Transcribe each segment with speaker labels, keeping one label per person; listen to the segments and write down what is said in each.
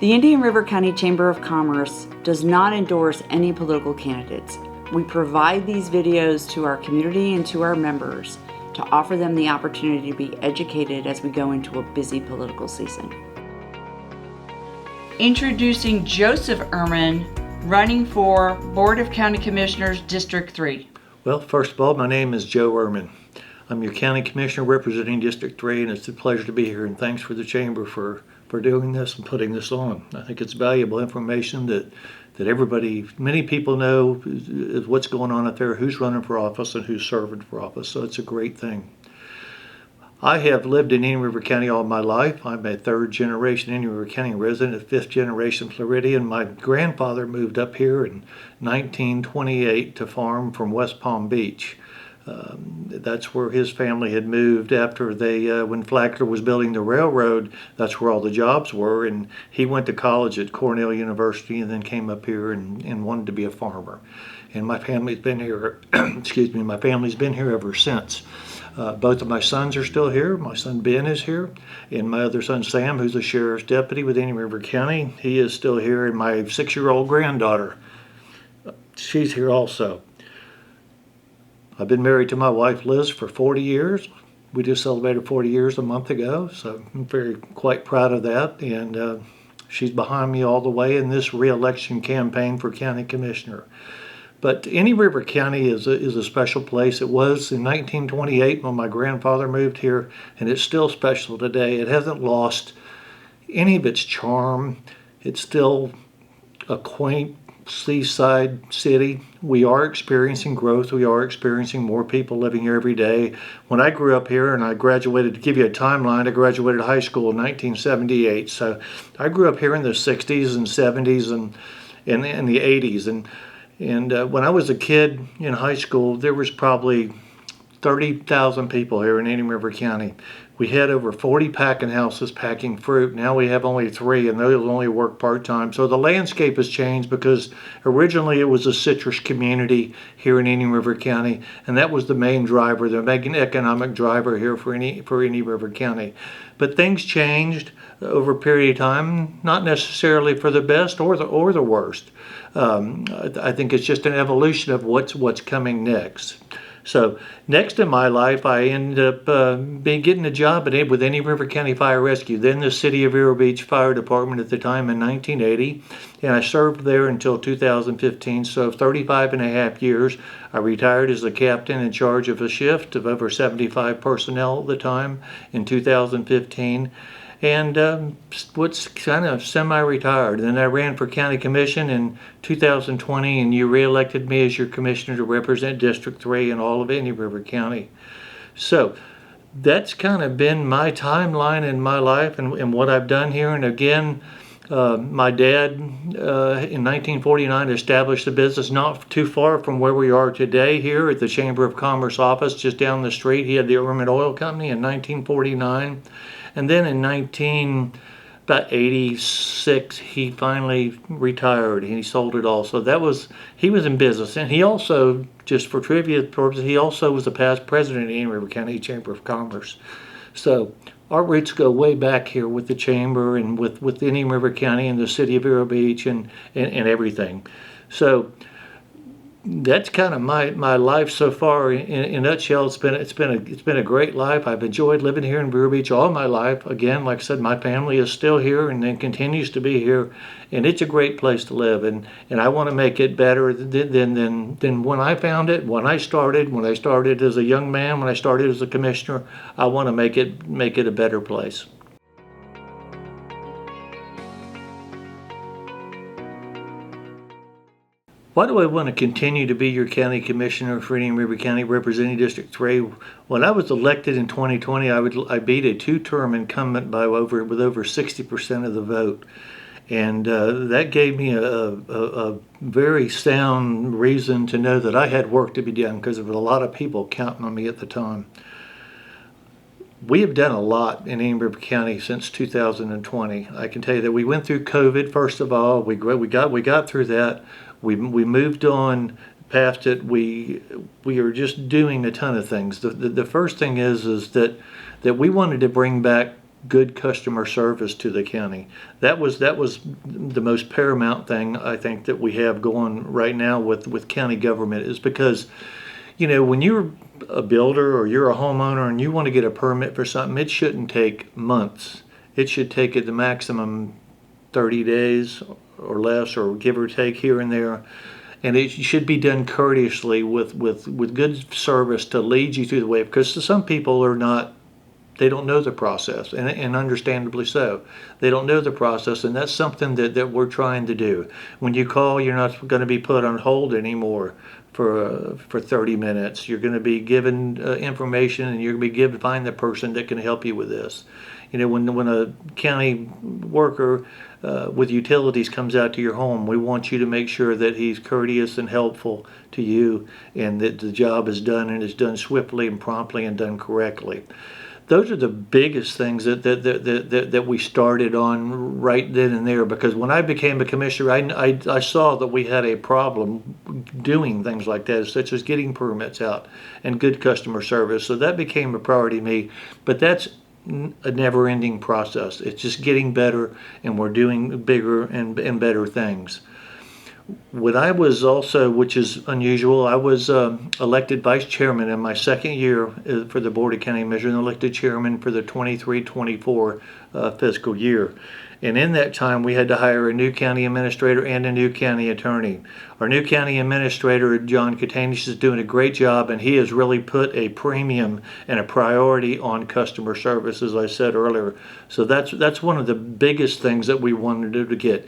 Speaker 1: The Indian River County Chamber of Commerce does not endorse any political candidates. We provide these videos to our community and to our members to offer them the opportunity to be educated as we go into a busy political season. Introducing Joseph Earman, running for Board of County Commissioners, District 3.
Speaker 2: Well, first of all, my name is Joe Earman. I'm your County Commissioner representing District 3, and it's a pleasure to be here, and thanks for the Chamber for doing this and putting this on. I think it's valuable information that everybody, many people know what's going on out there, who's running for office and who's serving for office, so it's a great thing. I have lived in Indian River County all my life. I'm a third-generation Indian River County resident, a fifth-generation Floridian. My grandfather moved up here in 1928 to farm from West Palm Beach. That's where his family had moved after when Flagler was building the railroad. That's where all the jobs were, and he went to college at Cornell University and then came up here and wanted to be a farmer. And my family's been here, my family's been here ever since. Both of my sons are still here. My son Ben is here, and my other son Sam, who's a sheriff's deputy with Indian River County, he is still here, and my 6-year-old granddaughter, she's here also. I've been married to my wife Liz for 40 years. We just celebrated 40 years a month ago, so I'm quite proud of that, and she's behind me all the way in this re-election campaign for County Commissioner. But Indian River County is a special place. It was in 1928 when my grandfather moved here, and it's still special today. It hasn't lost any of its charm. It's still a quaint seaside city. We are experiencing growth. We are experiencing more people living here every day. When I grew up here and I graduated, to give you a timeline, I graduated high school in 1978. So I grew up here in the 60s and 70s and in the 80s. And when I was a kid in high school, there was probably 30,000 people here in Indian River County. We had over 40 packing houses packing fruit. Now we have only 3, and those only work part-time. So the landscape has changed because originally it was a citrus community here in Indian River County, and that was the main driver, the main economic driver here for Indian River County. But things changed over a period of time, not necessarily for the best or the worst. I think it's just an evolution of what's coming next. So next in my life, I ended up getting a job with Indian River County Fire Rescue, then the City of Vero Beach Fire Department at the time in 1980, and I served there until 2015, so 35 and a half years. I retired as the captain in charge of a shift of over 75 personnel at the time in 2015. And what's kind of semi-retired. Then I ran for county commission in 2020, and you re-elected me as your commissioner to represent District 3 and all of Indian River County. So that's kind of been my timeline in my life and what I've done here. And again, my dad in 1949 established a business not too far from where we are today here at the Chamber of Commerce office just down the street. He had the Earman Oil Company in 1949. And then in about 86, he finally retired. He sold it all. So he was in business. And he also, just for trivia purposes, he also was the past president of the Indian River County Chamber of Commerce. So our roots go way back here with the Chamber and with Indian River County and the City of Vero Beach and everything. So that's kind of my life so far in a nutshell. It's been a great life. I've enjoyed living here in Vero Beach all my life. Again, like I said, my family is still here and then continues to be here, and it's a great place to live. And I want to make it better than when I found it. When I started as a young man, when I started as a commissioner, I want to make it a better place. Why do I want to continue to be your county commissioner for Indian River County representing District 3? When I was elected in 2020, I beat a 2-term incumbent with over 60% of the vote. And that gave me a very sound reason to know that I had work to be done because there were a lot of people counting on me at the time. We have done a lot in Indian River County since 2020. I can tell you that we went through COVID, first of all. We got through that. We moved on past it. We are just doing a ton of things. The first thing is that we wanted to bring back good customer service to the county. That was the most paramount thing I think that we have going right now with county government, is because, when you're a builder or you're a homeowner and you want to get a permit for something, it shouldn't take months. It should take at the maximum 30 days or less, or give or take here and there. And it should be done courteously with good service to lead you through the way, because some people they don't know the process, and understandably so. They don't know the process, and that's something that we're trying to do. When you call, you're not going to be put on hold anymore for 30 minutes. You're going to be given information, and you're going to be find the person that can help you with this. When a county worker with utilities comes out to your home, we want you to make sure that he's courteous and helpful to you, and that the job is done, and is done swiftly and promptly and done correctly. Those are the biggest things that we started on right then and there, because when I became a commissioner, I saw that we had a problem doing things like that, such as getting permits out and good customer service. So that became a priority to me, but that's a never-ending process. It's just getting better, and we're doing bigger and better things. When I was also, which is unusual, I was elected vice chairman in my second year for the Board of County Commissioners, and elected chairman for the 23-24 fiscal year. And in that time, we had to hire a new county administrator and a new county attorney. Our new county administrator, John Catanish, is doing a great job, and he has really put a premium and a priority on customer service, as I said earlier. So that's one of the biggest things that we wanted to get.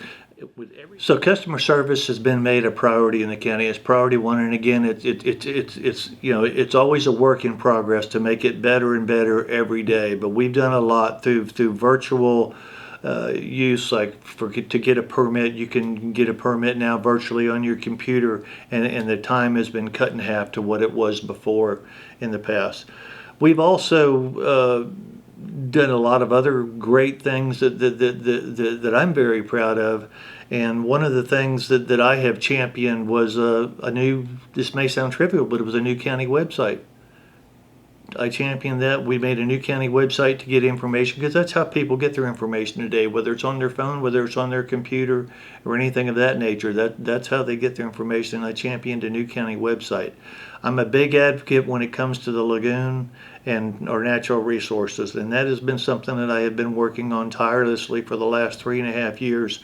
Speaker 2: So customer service has been made a priority in the county. It's priority one, and again, it's always a work in progress to make it better and better every day. But we've done a lot through virtual use, like to get a permit. You can get a permit now virtually on your computer, and the time has been cut in half to what it was before in the past. We've also done a lot of other great things that I'm very proud of. And one of the things that I have championed was a new, this may sound trivial, but it was a new county website. I championed that. We made a new county website to get information, because that's how people get their information today, whether it's on their phone, whether it's on their computer, or anything of that nature. That's how they get their information. I championed a new county website. I'm a big advocate when it comes to the lagoon and our natural resources, and that has been something that I have been working on tirelessly for the last 3.5 years.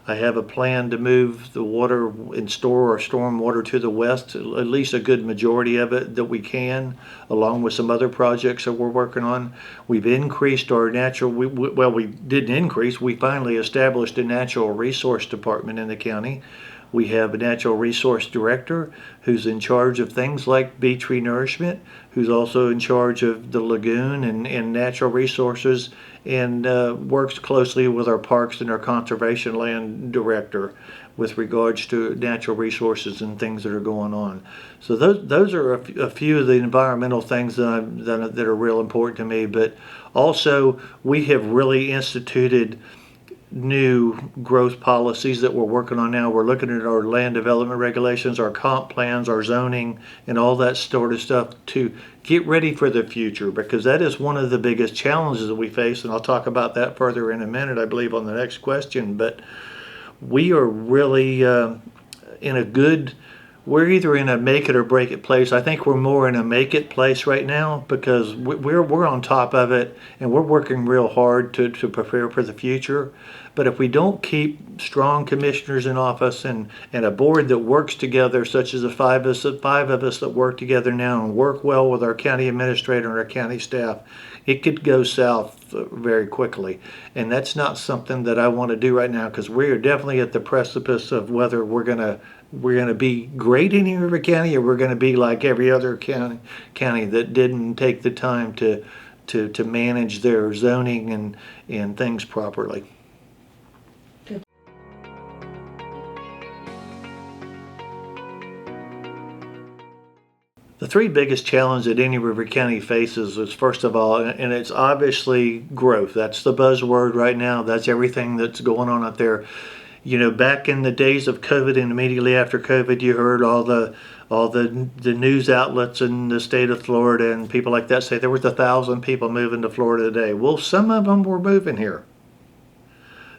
Speaker 2: I have a plan to move the water and store our storm water to the west, at least a good majority of it that we can, along with some other projects that we're working on. We've increased our we didn't increase, we finally established a natural resource department in the county. We have a natural resource director who's in charge of things like bee tree nourishment, who's also in charge of the lagoon and natural resources, and works closely with our parks and our conservation land director with regards to natural resources and things that are going on. So those are a few of the environmental things that are real important to me. But also, we have really instituted new growth policies that we're working on now. We're looking at our land development regulations, our comp plans, our zoning, and all that sort of stuff to get ready for the future, because that is one of the biggest challenges that we face, and I'll talk about that further in a minute, I believe, on the next question. But we are really we're either in a make it or break it place. I think we're more in a make it place right now, because we're on top of it, and we're working real hard to prepare for the future. But if we don't keep strong commissioners in office and a board that works together, such as the five of us that work together now and work well with our county administrator and our county staff, it could go south very quickly. And that's not something that I want to do right now, because we are definitely at the precipice of whether we're going to be great in River County, or we're going to be like every other county that didn't take the time to manage their zoning and things properly. The three biggest challenges that any River County faces is, first of all, and it's obviously growth. That's the buzzword right now. That's everything that's going on out there. back in the days of COVID and immediately after COVID, you heard all the news outlets in the state of Florida and people like that say there was 1,000 people moving to Florida today. Well, some of them were moving here.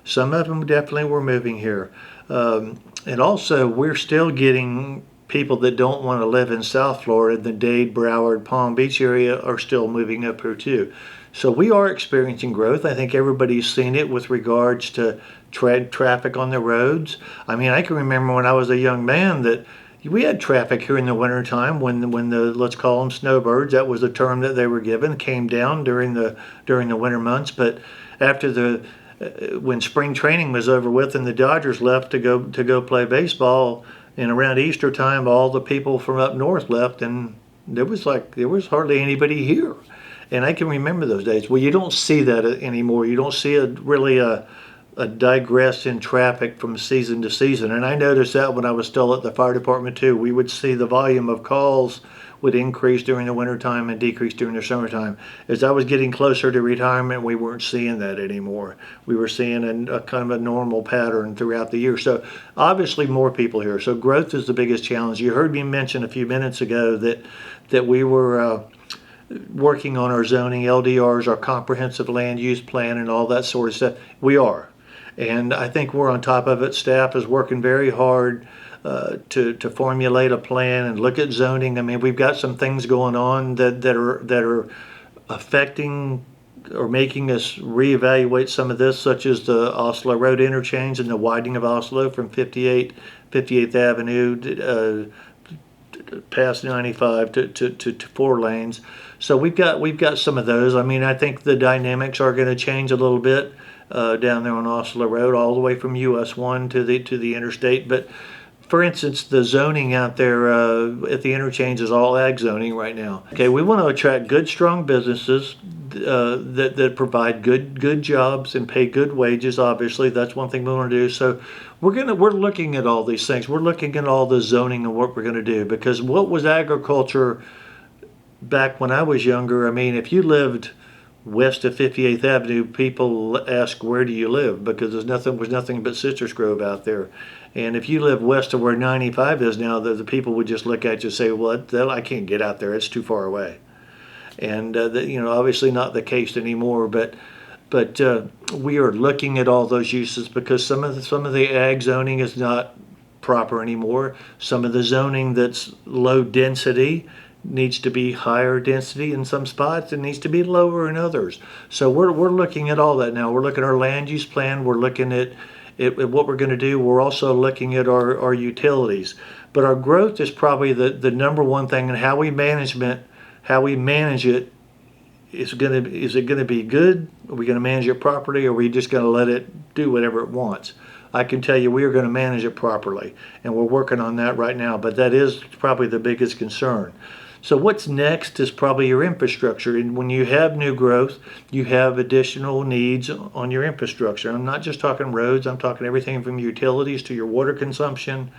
Speaker 2: Some of them definitely were moving here. And also, we're still getting people that don't want to live in South Florida, the Dade, Broward, Palm Beach area are still moving up here too. So we are experiencing growth. I think everybody's seen it with regards to traffic on the roads. I mean, I can remember when I was a young man that we had traffic here in the wintertime when the let's call them snowbirds, that was the term that they were given, came down during the winter months. But after when spring training was over with and the Dodgers left to go play baseball, and around Easter time, all the people from up north left, and there was hardly anybody here. And I can remember those days. Well, you don't see that anymore. You don't see really a digress in traffic from season to season. And I noticed that when I was still at the fire department too. We would see the volume of calls would increase during the wintertime and decrease during the summertime. As I was getting closer to retirement, we weren't seeing that anymore. We were seeing a kind of a normal pattern throughout the year. So obviously more people here. So growth is the biggest challenge. You heard me mention a few minutes ago that we were working on our zoning, LDRs, our comprehensive land use plan, and all that sort of stuff. We are. And I think we're on top of it. Staff is working very hard to formulate a plan and look at zoning. I mean, we've got some things going on that are affecting or making us reevaluate some of this, such as the Oslo Road interchange and the widening of Oslo from 58th Avenue past 95 to 4 lanes. So we've got some of those. I mean, I think the dynamics are going to change a little bit down there on Oslo Road, all the way from US 1 to the interstate. But for instance, the zoning out there at the interchange is all ag zoning right now. Okay, we want to attract good, strong businesses that provide good jobs and pay good wages. Obviously, that's one thing we want to do. So we're looking at all these things. We're looking at all the zoning and what we're going to do, because what was agriculture back when I was younger? I mean, if you lived west of 58th Avenue, people ask, where do you live? Because was nothing but citrus grove out there. And if you live west of where 95 is now, the people would just look at you and say, well, I can't get out there. It's too far away. And obviously not the case anymore. But we are looking at all those uses, because some of the ag zoning is not proper anymore. Some of the zoning that's low density needs to be higher density in some spots and needs to be lower in others. So we're looking at all that now. We're looking at our land use plan. We're looking at what we're going to do. We're also looking at our utilities. But our growth is probably the number one thing, and how we manage it is it going to be good? Are we going to manage it properly, or are we just going to let it do whatever it wants? I can tell you we are going to manage it properly, and we're working on that right now. But that is probably the biggest concern. So what's next is probably your infrastructure. And when you have new growth, you have additional needs on your infrastructure. I'm not just talking roads. I'm talking everything from utilities to your water consumption,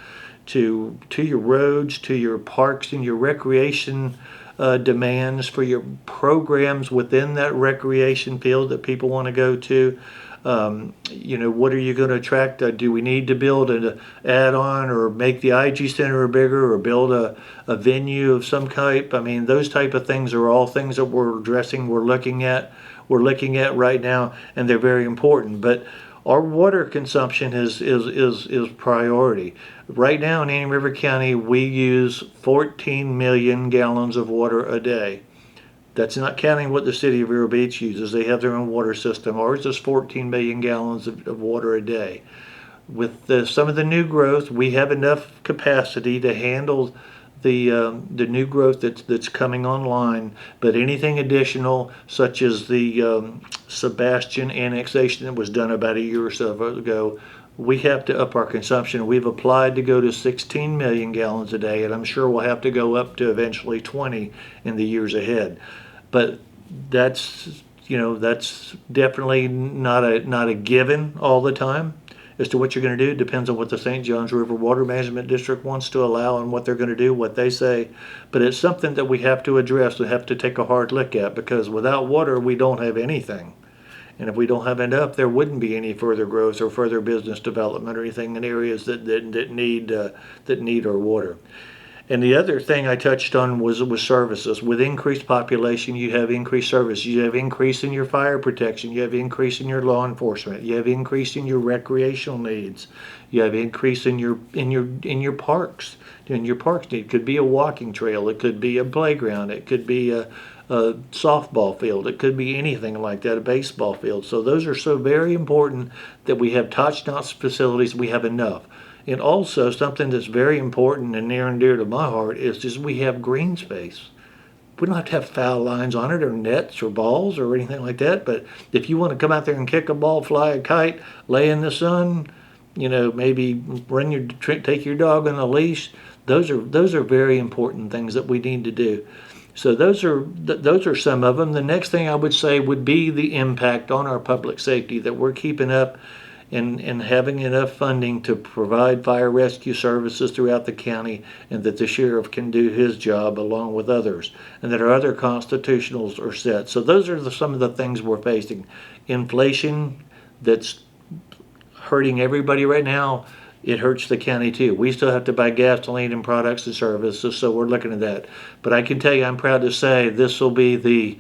Speaker 2: to your roads, to your parks and your recreation demands for your programs within that recreation field that people want to go to. What are you going to attract? Do we need to build an add-on or make the IG Center bigger, or build a venue of some type? I mean, those type of things are all things that we're addressing, we're looking at right now, and they're very important. But our water consumption is priority. Right now in Indian River County, we use 14 million gallons of water a day. That's not counting what the city of Vero Beach uses. They have their own water system. Ours is 14 million gallons of water a day. With some of the new growth, we have enough capacity to handle the new growth that's coming online. But anything additional, such as the Sebastian annexation that was done about a year or so ago, we have to up our consumption. We've applied to go to 16 million gallons a day, and I'm sure we'll have to go up to eventually 20 in the years ahead. But that's definitely not a given all the time. As to what you're going to do, it depends on what the St. Johns River Water Management District wants to allow and what they're going to do, what they say. But it's something that we have to address, we have to take a hard look at, because without water we don't have anything. And if we don't have enough, there wouldn't be any further growth or further business development or anything in areas that need our water. And the other thing I touched on was services. With increased population, you have increased services. You have increase in your fire protection. You have increase in your law enforcement. You have increase in your recreational needs. You have increase in your parks. In your parks, it could be a walking trail. It could be a playground. It could be a softball field. It could be anything like that, a baseball field. So those are so very important that we have top-notch facilities. We have enough. And also something that's very important and near and dear to my heart is just we have green space. We don't have to have foul lines on it or nets or balls or anything like that. But if you want to come out there and kick a ball, fly a kite, lay in the sun, maybe take your dog on a leash, those are very important things that we need to do. So those are some of them. The next thing I would say would be the impact on our public safety, that we're keeping up and having enough funding to provide fire rescue services throughout the county, and that the sheriff can do his job along with others, and that our other constitutionals are set. So those are some of the things we're facing. Inflation that's hurting everybody right now. It hurts the county too. We still have to buy gasoline and products and services, so we're looking at that. But I can tell you, I'm proud to say this will be the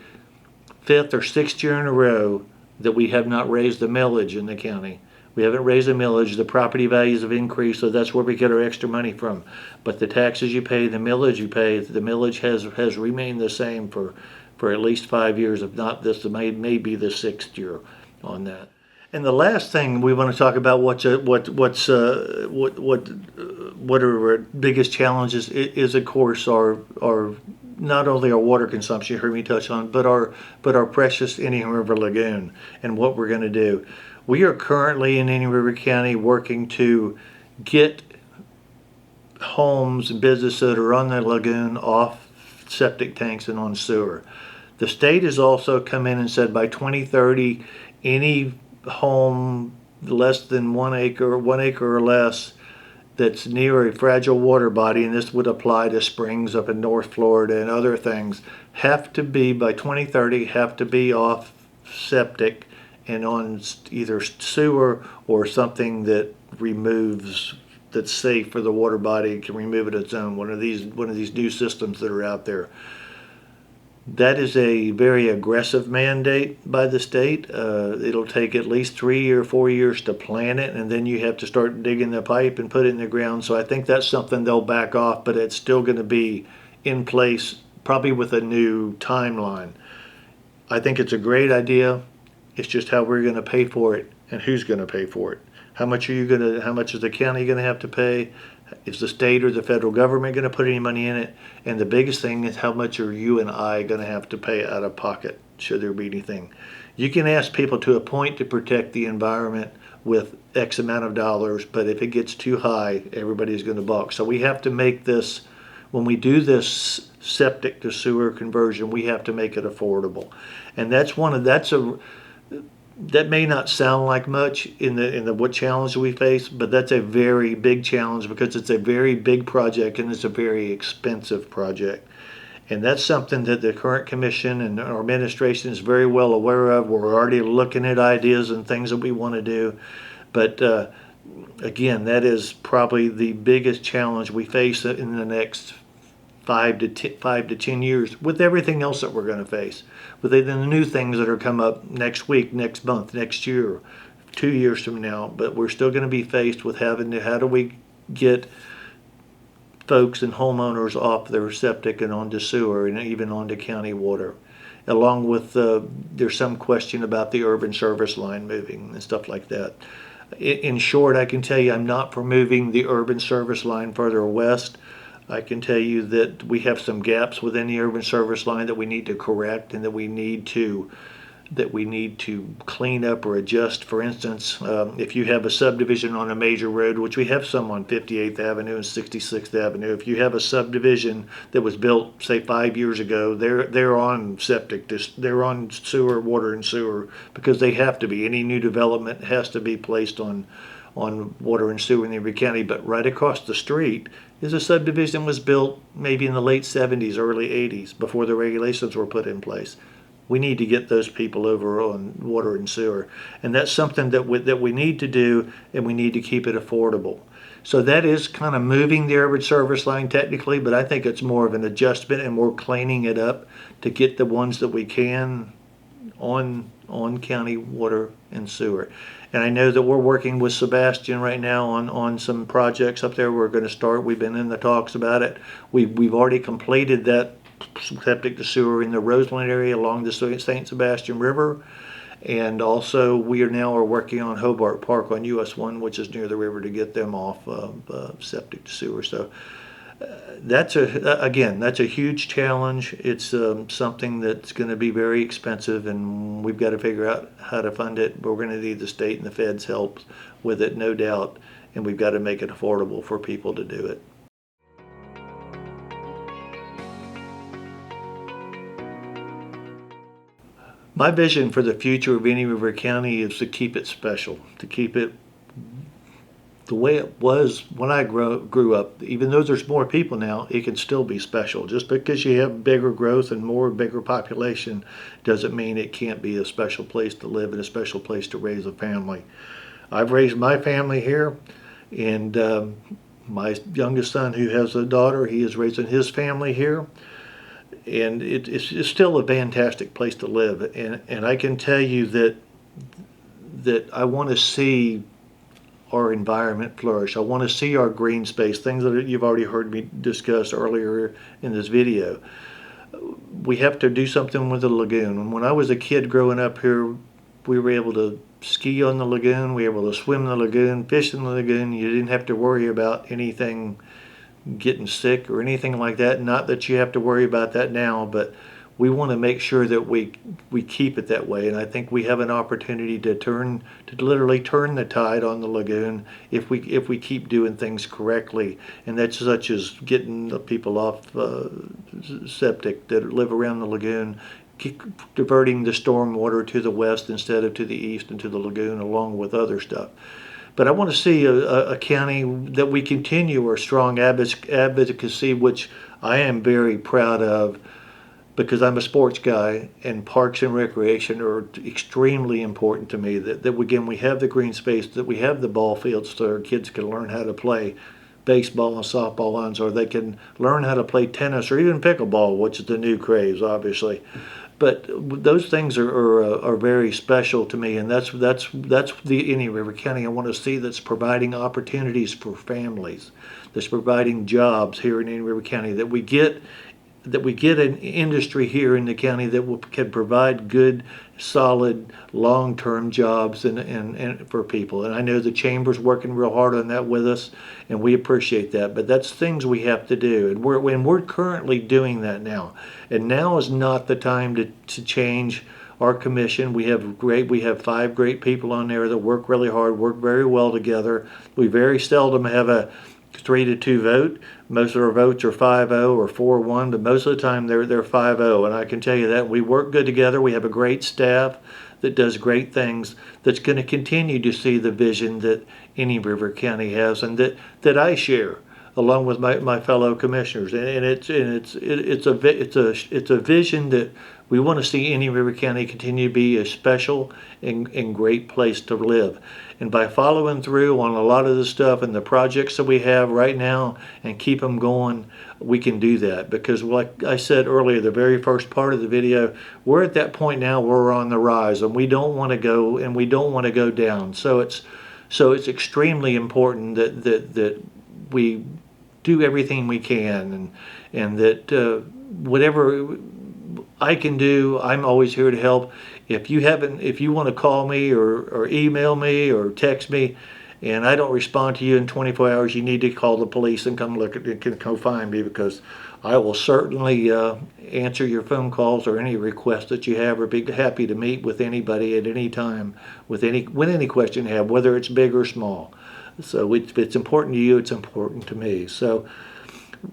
Speaker 2: 5th or 6th year in a row that we have not raised the millage in the county. We haven't raised the millage. The property values have increased, so that's where we get our extra money from. But the taxes you pay, the millage you pay, the millage has remained the same for at least 5 years, if not this, may be the 6th year on that. And the last thing we want to talk about, what are our biggest challenges is of course our not only our water consumption, you heard me touch on, but our precious Indian River Lagoon and what we're going to do. We are currently in Indian River County working to get homes and businesses that are on the lagoon off septic tanks and on sewer. The state has also come in and said by 2030, any home less than 1 acre or less that's near a fragile water body, and this would apply to springs up in North Florida and other things, have to be, by 2030, have to be off septic and on either sewer or something that removes, that's safe for the water body and can remove it its own, one of these new systems that are out there. That is a very aggressive mandate by the state. It'll take at least 3 or 4 years to plan it, and then you have to start digging the pipe and put it in the ground. So I think that's something they'll back off, but it's still going to be in place, probably with a new timeline. I think it's a great idea. It's just how we're going to pay for it and who's going to pay for it. How much is the county going to have to pay? Is the state or the federal government going to put any money in it? And the biggest thing is, how much are you and I going to have to pay out of pocket should there be anything? You can ask people to a point to protect the environment with X amount of dollars, but if it gets too high, everybody's going to balk. So we have to make this, when we do this septic to sewer conversion, we have to make it affordable. And that may not sound like much in the what challenge we face, but that's a very big challenge because it's a very big project and it's a very expensive project. And that's something that the current commission and our administration is very well aware of. We're already looking at ideas and things that we want to do. But again, that is probably the biggest challenge we face in the next 5 to 10 years, with everything else that we're going to face, with the new things that are come up next week, next month, next year, 2 years from now. But we're still going to be faced with how do we get folks and homeowners off their septic and onto sewer and even onto county water, along with there's some question about the urban service line moving and stuff like that. In short, I can tell you I'm not for moving the urban service line further west. I can tell you that we have some gaps within the urban service line that we need to correct and that we need to clean up or adjust. For instance, if you have a subdivision on a major road, which we have some on 58th Avenue and 66th Avenue, if you have a subdivision that was built, say, 5 years ago, they're on septic, they're on sewer, water and sewer, because they have to be. Any new development has to be placed on water and sewer in every county. But right across the street is a subdivision was built maybe in the late 70s, early 80s, before the regulations were put in place. we need to get those people over on water and sewer. And that's something that we need to do, and we need to keep it affordable. So that is kind of moving the average service line technically, but I think it's more of an adjustment and more cleaning it up to get the ones that we can on county water and sewer. And I know that we're working with Sebastian right now on some projects up there. We're going to start. We've been in the talks about it. We've already completed that septic to sewer in the Roseland area along the St. Sebastian River. And also we are working on Hobart Park on US 1, which is near the river, to get them off septic to sewer. So that's a huge challenge. It's something that's going to be very expensive, and we've got to figure out how to fund it. But we're going to need the state and the feds' help with it, no doubt, and we've got to make it affordable for people to do it. My vision for the future of Indian River County is to keep it special, to keep it the way it was when I grew up. Even though there's more people now, it can still be special. Just because you have bigger growth and bigger population doesn't mean it can't be a special place to live and a special place to raise a family. I've raised my family here, and my youngest son, who has a daughter, he is raising his family here. And it's still a fantastic place to live, and I can tell you that I want to see our environment flourish. I want to see our green space, things that you've already heard me discuss earlier in this video. We have to do something with the lagoon. When I was a kid growing up here, we were able to ski on the lagoon, we were able to swim in the lagoon, fish in the lagoon. You didn't have to worry about anything getting sick or anything like that. Not that you have to worry about that now, but we want to make sure that we keep it that way. And I think we have an opportunity to literally turn the tide on the lagoon if we keep doing things correctly. And that's such as getting the people off septic that live around the lagoon, diverting the storm water to the west instead of to the east into the lagoon, along with other stuff. But I want to see a county that we continue our strong advocacy, which I am very proud of, because I'm a sports guy, and parks and recreation are extremely important to me. That again, we have the green space, that we have the ball fields so our kids can learn how to play baseball and softball lines, or they can learn how to play tennis or even pickleball, which is the new craze, obviously. But those things are very special to me, and that's the Indian River County I want to see, that's providing opportunities for families, that's providing jobs here in Indian River County, that we get an industry here in the county that can provide good, solid, long-term jobs and for people. And I know the Chamber's working real hard on that with us, and we appreciate that. But that's things we have to do, and we're currently doing that now. And now is not the time to change our commission. We have 5 great people on there that work really hard, work very well together. We very seldom have a 3-2 vote. Most of our votes are 5-0 or 4-1, but most of the time they're 5-0. And I can tell you that we work good together. We have a great staff that does great things, that's going to continue to see the vision that Indian River County has, and that I share along with my fellow commissioners. And it's a vision that we want to see Indian River County continue to be a special and great place to live. And by following through on a lot of the stuff and the projects that we have right now and keep them going, we can do that. Because like I said earlier, the very first part of the video, we're at that point now where we're on the rise, and we don't want to go down. So it's extremely important that we do everything we can, and that whatever I can do, I'm always here to help. If you want to call me or email me or text me, and I don't respond to you in 24 hours, you need to call the police and come look at it, and come find me, because I will certainly answer your phone calls or any requests that you have, or be happy to meet with anybody at any time with any question you have, whether it's big or small. So if it's important to you, it's important to me. So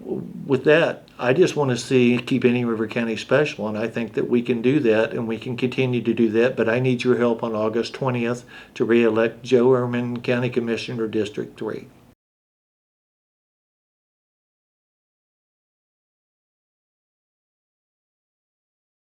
Speaker 2: with that, I just want to keep Indian River County special, and I think that we can do that, and we can continue to do that. But I need your help on August 20th to re-elect Joe Earman, County Commissioner, District 3.